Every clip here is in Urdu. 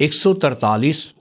143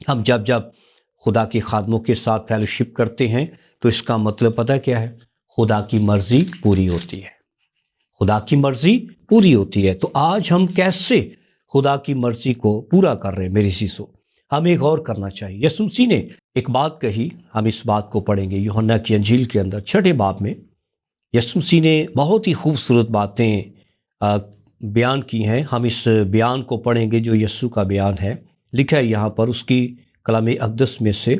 ہم جب جب خدا کے خادموں کے ساتھ فیلوشپ کرتے ہیں تو اس کا مطلب پتہ کیا ہے؟ خدا کی مرضی پوری ہوتی ہے، خدا کی مرضی پوری ہوتی ہے۔ تو آج ہم کیسے خدا کی مرضی کو پورا کر رہے ہیں؟ میری سیسو، ہمیں غور کرنا چاہیے۔ یسوع مسیح نے ایک بات کہی، ہم اس بات کو پڑھیں گے یوحنا کی انجیل کے اندر 6 باب میں۔ یسوع مسیح نے بہت ہی خوبصورت باتیں بیان کی ہیں۔ ہم اس بیان کو پڑھیں گے جو یسوع کا بیان ہے، لکھا ہے یہاں پر اس کی کلام اقدس میں سے،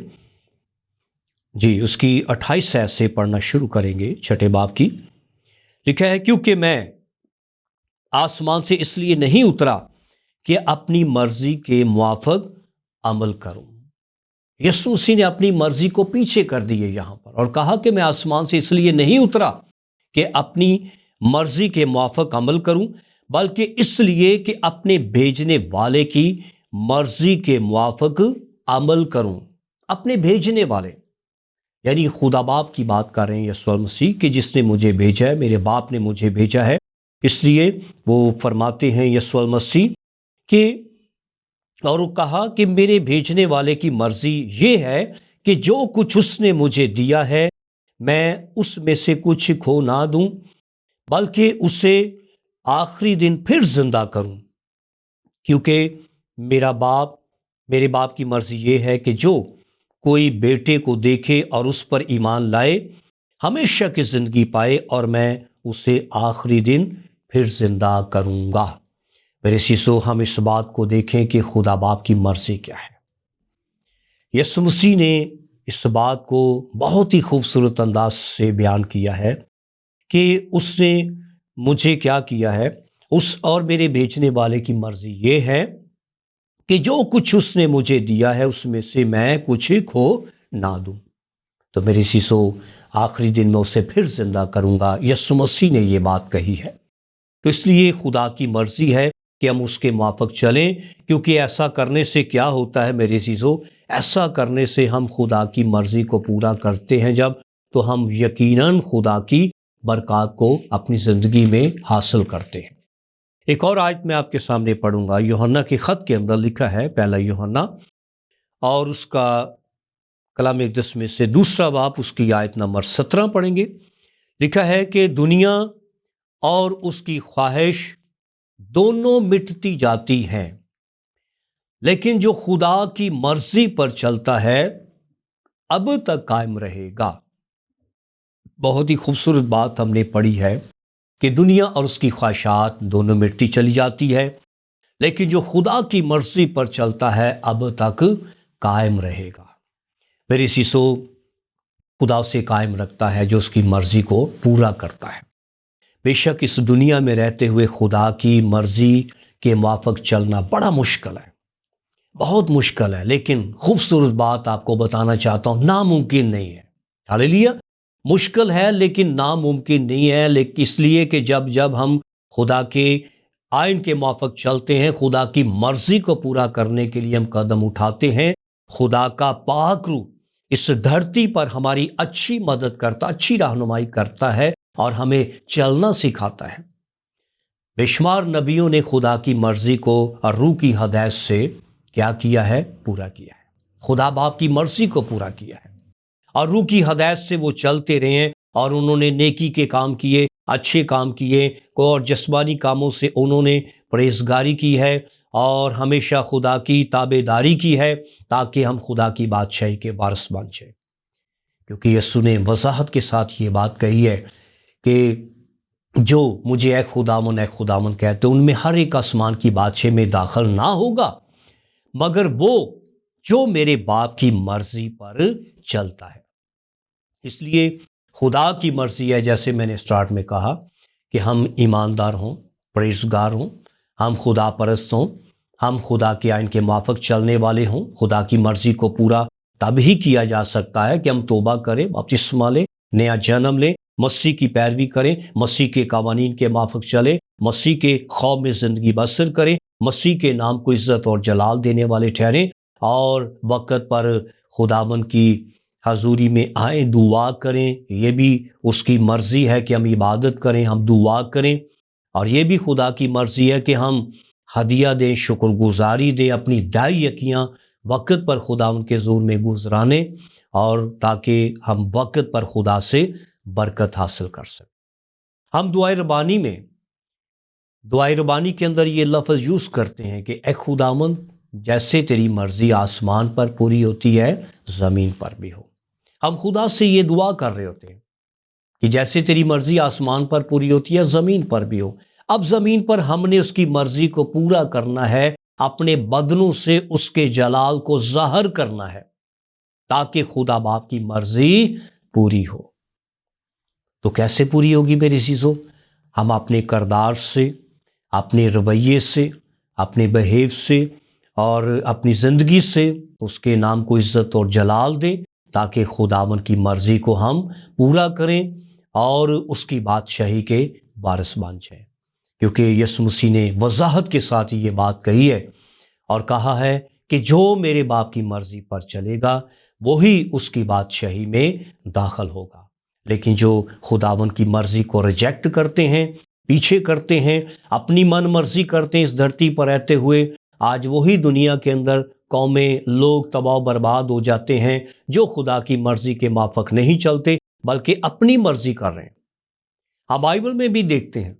اس کی 28 آیت سے پڑھنا شروع کریں گے 6 باب کی۔ لکھا ہے، کیونکہ میں آسمان سے اس لیے نہیں اترا کہ اپنی مرضی کے موافق عمل کروں۔ یسوع مسیح نے اپنی مرضی کو پیچھے کر دیے یہاں پر، اور کہا کہ میں آسمان سے اس لیے نہیں اترا کہ اپنی مرضی کے موافق عمل کروں، بلکہ اس لیے کہ اپنے بھیجنے والے کی مرضی کے موافق عمل کروں۔ اپنے بھیجنے والے یعنی خدا باپ کی بات کر رہے ہیں یسوع مسیح، کہ جس نے مجھے بھیجا ہے، میرے باپ نے مجھے بھیجا ہے۔ اس لیے وہ فرماتے ہیں یسوع مسیح کہ، اور وہ کہا کہ میرے بھیجنے والے کی مرضی یہ ہے کہ جو کچھ اس نے مجھے دیا ہے میں اس میں سے کچھ کھو نہ دوں، بلکہ اسے آخری دن پھر زندہ کروں، کیونکہ میرے باپ کی مرضی یہ ہے کہ جو کوئی بیٹے کو دیکھے اور اس پر ایمان لائے ہمیشہ کی زندگی پائے، اور میں اسے آخری دن پھر زندہ کروں گا۔ میرے سیسو، ہم اس بات کو دیکھیں کہ خدا باپ کی مرضی کیا ہے۔ یسوع مسیح نے اس بات کو بہت ہی خوبصورت انداز سے بیان کیا ہے کہ اس نے مجھے کیا کیا ہے، اس اور میرے بھیجنے والے کی مرضی یہ ہے کہ جو کچھ اس نے مجھے دیا ہے اس میں سے میں کچھ کھو نہ دوں۔ تو میرے سیسو، آخری دن میں اسے پھر زندہ کروں گا، یسوع مسیح نے یہ بات کہی ہے۔ تو اس لیے خدا کی مرضی ہے کہ ہم اس کے موافق چلیں، کیونکہ ایسا کرنے سے کیا ہوتا ہے میرے عزیزو؟ ایسا کرنے سے ہم خدا کی مرضی کو پورا کرتے ہیں جب، تو ہم یقیناً خدا کی برکات کو اپنی زندگی میں حاصل کرتے ہیں۔ ایک اور آیت میں آپ کے سامنے پڑھوں گا، یوحنا کے خط کے اندر لکھا ہے، پہلا یوحنا اور اس کا کلام اقدس میں سے 2 باب، اس کی آیت نمبر 17 پڑھیں گے۔ لکھا ہے کہ دنیا اور اس کی خواہش دونوں مٹتی جاتی ہیں، لیکن جو خدا کی مرضی پر چلتا ہے اب تک قائم رہے گا۔ بہت ہی خوبصورت بات ہم نے پڑھی ہے کہ دنیا اور اس کی خواہشات دونوں مٹتی چلی جاتی ہے، لیکن جو خدا کی مرضی پر چلتا ہے اب تک قائم رہے گا۔ میری سیسو، خدا اسے قائم رکھتا ہے جو اس کی مرضی کو پورا کرتا ہے۔ بے شک اس دنیا میں رہتے ہوئے خدا کی مرضی کے موافق چلنا بڑا مشکل ہے، بہت مشکل ہے، لیکن خوبصورت بات آپ کو بتانا چاہتا ہوں، ناممکن نہیں ہے۔ ہاللیلویہ! مشکل ہے لیکن ناممکن نہیں ہے، لیکن اس لیے کہ جب ہم خدا کے آئین کے موافق چلتے ہیں، خدا کی مرضی کو پورا کرنے کے لیے ہم قدم اٹھاتے ہیں، خدا کا پاک روح اس دھرتی پر ہماری اچھی مدد کرتا، اچھی رہنمائی کرتا ہے اور ہمیں چلنا سکھاتا ہے۔ بے شمار نبیوں نے خدا کی مرضی کو اور روح کی ہدایت سے کیا کیا ہے؟ پورا کیا ہے۔ خدا باپ کی مرضی کو پورا کیا ہے اور روح کی ہدایت سے وہ چلتے رہے ہیں، اور انہوں نے نیکی کے کام کیے، اچھے کام کیے، اور جسمانی کاموں سے انہوں نے پرہیزگاری کی ہے اور ہمیشہ خدا کی تابع داری کی ہے، تاکہ ہم خدا کی بادشاہی کے وارث بن جائیں۔ کیونکہ یسوع نے وضاحت کے ساتھ یہ بات کہی ہے کہ جو مجھے اے خداوند کہتے ان میں ہر ایک آسمان کی بادشاہی میں داخل نہ ہوگا، مگر وہ جو میرے باپ کی مرضی پر چلتا ہے۔ اس لیے خدا کی مرضی ہے، جیسے میں نے سٹارٹ میں کہا، کہ ہم ایماندار ہوں، پرہیزگار ہوں، ہم خدا پرست ہوں، ہم خدا کے آئین کے موافق چلنے والے ہوں۔ خدا کی مرضی کو پورا تب ہی کیا جا سکتا ہے کہ ہم توبہ کریں، بپتسمہ لیں، نیا جنم لیں، مسیح کی پیروی کریں، مسیح کے قوانین کے موافق چلیں، مسیح کے خوف میں زندگی بسر کریں، مسیح کے نام کو عزت اور جلال دینے والے ٹھہریں، اور وقت پر خداوند کی حضوری میں آئیں، دعا کریں۔ یہ بھی اس کی مرضی ہے کہ ہم عبادت کریں، ہم دعا کریں، اور یہ بھی خدا کی مرضی ہے کہ ہم ہدیہ دیں، شکر گزاری دیں، اپنی دائیں یکیاں وقت پر خداوند کے حضور میں گزرانے اور تاکہ ہم وقت پر خدا سے برکت حاصل کر سکیں۔ ہم دعائے ربانی کے اندر یہ لفظ یوز کرتے ہیں کہ اے خداوند جیسے تیری مرضی آسمان پر پوری ہوتی ہے زمین پر بھی ہو۔ ہم خدا سے یہ دعا کر رہے ہوتے ہیں کہ جیسے تیری مرضی آسمان پر پوری ہوتی ہے زمین پر بھی ہو۔ اب زمین پر ہم نے اس کی مرضی کو پورا کرنا ہے، اپنے بدنوں سے اس کے جلال کو ظاہر کرنا ہے تاکہ خدا باپ کی مرضی پوری ہو۔ تو کیسے پوری ہوگی میرے عزیزو؟ ہم اپنے کردار سے، اپنے رویے سے، اپنے بہیو سے اور اپنی زندگی سے اس کے نام کو عزت اور جلال دیں تاکہ خداوند کی مرضی کو ہم پورا کریں اور اس کی بادشاہی کے وارث بن جائیں، کیونکہ یسوع مسیح نے وضاحت کے ساتھ یہ بات کہی ہے اور کہا ہے کہ جو میرے باپ کی مرضی پر چلے گا وہی اس کی بادشاہی میں داخل ہوگا۔ لیکن جو خداوند کی مرضی کو ریجیکٹ کرتے ہیں، پیچھے کرتے ہیں، اپنی من مرضی کرتے ہیں اس دھرتی پر رہتے ہوئے، آج وہی دنیا کے اندر قومیں، لوگ تباہ و برباد ہو جاتے ہیں جو خدا کی مرضی کے موافق نہیں چلتے بلکہ اپنی مرضی کر رہے ہیں۔ ہم بائبل میں بھی دیکھتے ہیں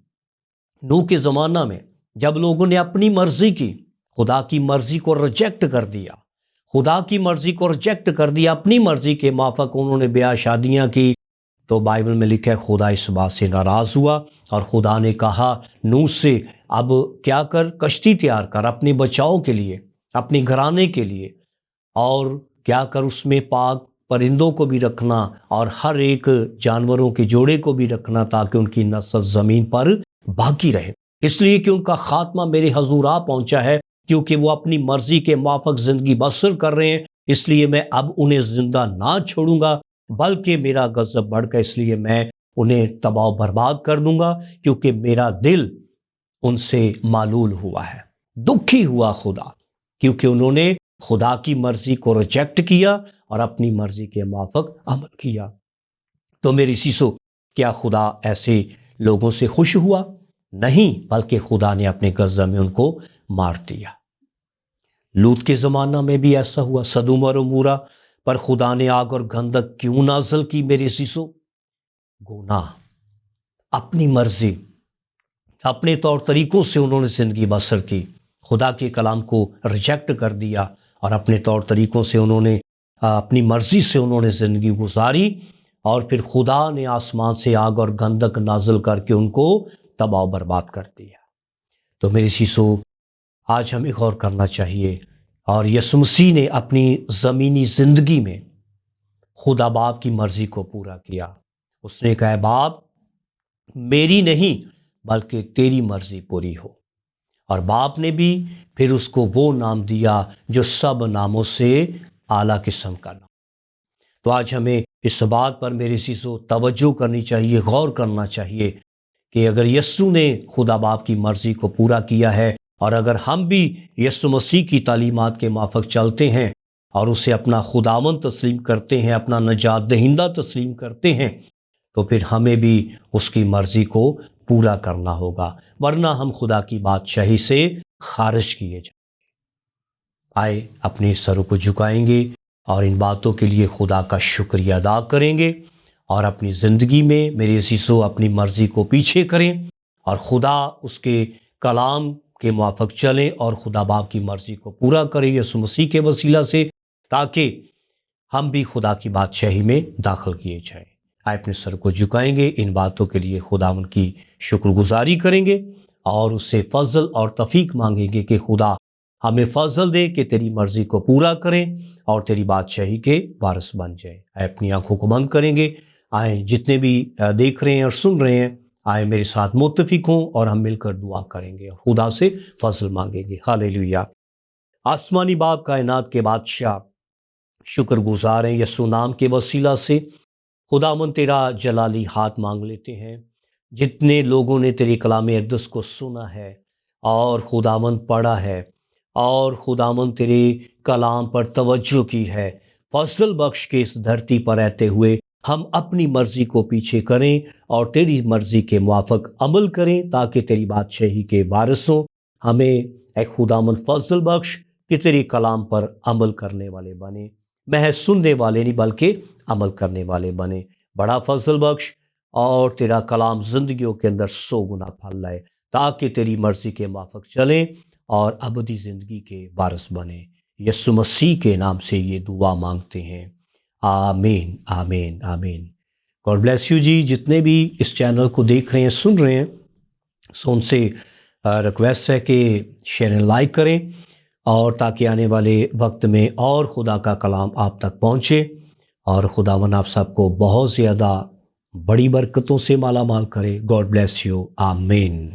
نوح کے زمانہ میں جب لوگوں نے اپنی مرضی کی، خدا کی مرضی کو ریجیکٹ کر دیا، خدا کی مرضی کو ریجیکٹ کر دیا، اپنی مرضی کے موافق انہوں نے بیاہ شادیاں کی، تو بائبل میں لکھا ہے خدا اس بات سے ناراض ہوا اور خدا نے کہا نوح سے اب کیا کر، کشتی تیار کر اپنے بچاؤ کے لیے، اپنے گھرانے کے لیے، اور کیا کر اس میں پاک پرندوں کو بھی رکھنا اور ہر ایک جانوروں کے جوڑے کو بھی رکھنا تاکہ ان کی نسل زمین پر باقی رہے، اس لیے کہ ان کا خاتمہ میرے حضور آ پہنچا ہے، کیونکہ وہ اپنی مرضی کے موافق زندگی بسر کر رہے ہیں، اس لیے میں اب انہیں زندہ نہ چھوڑوں گا بلکہ میرا غضب بڑھ گا، اس لیے میں انہیں تباہ و برباد کر دوں گا، کیونکہ میرا دل ان سے معلول ہوا ہے، دکھی ہوا خدا، کیونکہ انہوں نے خدا کی مرضی کو ریجیکٹ کیا اور اپنی مرضی کے موافق عمل کیا۔ تو میری سیسو، کیا خدا ایسے لوگوں سے خوش ہوا؟ نہیں، بلکہ خدا نے اپنے غضب میں ان کو مار دیا۔ لوط کے زمانہ میں بھی ایسا ہوا، سدوم اور عمورہ پر خدا نے آگ اور گندک کیوں نازل کی میرے سیسو؟ گناہ، اپنی مرضی، اپنے طور طریقوں سے انہوں نے زندگی بسر کی، خدا کے کلام کو ریجیکٹ کر دیا اور اپنے طور طریقوں سے انہوں نے اپنی مرضی سے انہوں نے زندگی گزاری، اور پھر خدا نے آسمان سے آگ اور گندک نازل کر کے ان کو تباہ و برباد کر دیا۔ تو میری سیسو، آج ہمیں غور کرنا چاہیے، اور یسوع مسیح نے اپنی زمینی زندگی میں خدا باپ کی مرضی کو پورا کیا۔ اس نے کہا باپ میری نہیں بلکہ تیری مرضی پوری ہو، اور باپ نے بھی پھر اس کو وہ نام دیا جو سب ناموں سے اعلیٰ قسم کا نام۔ تو آج ہمیں اس بات پر میری سیسو توجہ کرنی چاہیے، غور کرنا چاہیے کہ اگر یسوع نے خدا باپ کی مرضی کو پورا کیا ہے، اور اگر ہم بھی یسوع مسیح کی تعلیمات کے موافق چلتے ہیں اور اسے اپنا خداوند تسلیم کرتے ہیں، اپنا نجات دہندہ تسلیم کرتے ہیں، تو پھر ہمیں بھی اس کی مرضی کو پورا کرنا ہوگا، ورنہ ہم خدا کی بادشاہی سے خارج کیے جائیں گے۔ آئے اپنے سروں کو جھکائیں گے اور ان باتوں کے لیے خدا کا شکریہ ادا کریں گے، اور اپنی زندگی میں میرے عزیزو اپنی مرضی کو پیچھے کریں اور خدا اس کے کلام کے موافق چلیں اور خدا باپ کی مرضی کو پورا کریں یسوع مسیح کے وسیلہ سے، تاکہ ہم بھی خدا کی بادشاہی میں داخل کیے جائیں۔ آئے اپنے سر کو جھکائیں گے، ان باتوں کے لیے خدا ان کی شکر گزاری کریں گے اور اس سے فضل اور توفیق مانگیں گے کہ خدا ہمیں فضل دے کہ تیری مرضی کو پورا کریں اور تیری بادشاہی کے وارث بن جائیں۔ آئے اپنی آنکھوں کو بند کریں گے، آئے جتنے بھی دیکھ رہے ہیں اور سن رہے ہیں، آئے میرے ساتھ متفق ہوں اور ہم مل کر دعا کریں گے اور خدا سے فضل مانگیں گے۔ ہاللیلویہ۔ آسمانی باپ، کائنات کے بادشاہ، شکر گزار ہیں یسوع نام کے وسیلہ سے خداوند تیرا جلالی ہاتھ مانگ لیتے ہیں۔ جتنے لوگوں نے تیرے کلام اقدس کو سنا ہے اور خداوند پڑھا ہے اور خداوند تیرے کلام پر توجہ کی ہے، فضل بخش کے اس دھرتی پر رہتے ہوئے ہم اپنی مرضی کو پیچھے کریں اور تیری مرضی کے موافق عمل کریں، تاکہ تیری بادشاہی کے وارثوں ہمیں اے خداوند فضل بخش کہ تیری کلام پر عمل کرنے والے بنے، محض سننے والے نہیں بلکہ عمل کرنے والے بنے۔ بڑا فضل بخش اور تیرا کلام زندگیوں کے اندر 100 گنا پھل لائے، تاکہ تیری مرضی کے موافق چلیں اور ابدی زندگی کے وارث بنیں۔ یسوع مسیح کے نام سے یہ دعا مانگتے ہیں، آمین آمین آمین۔ گاڈ بلیس یو جی۔ جتنے بھی اس چینل کو دیکھ رہے ہیں، سن رہے ہیں، سو ان سے ریکویسٹ ہے کہ شیئر اینڈ لائک کریں، اور تاکہ آنے والے وقت میں اور خدا کا کلام آپ تک پہنچے، اور خداوند آپ سب کو بہت زیادہ بڑی برکتوں سے مالا مال کرے۔ گاڈ بلیس یو، آمین۔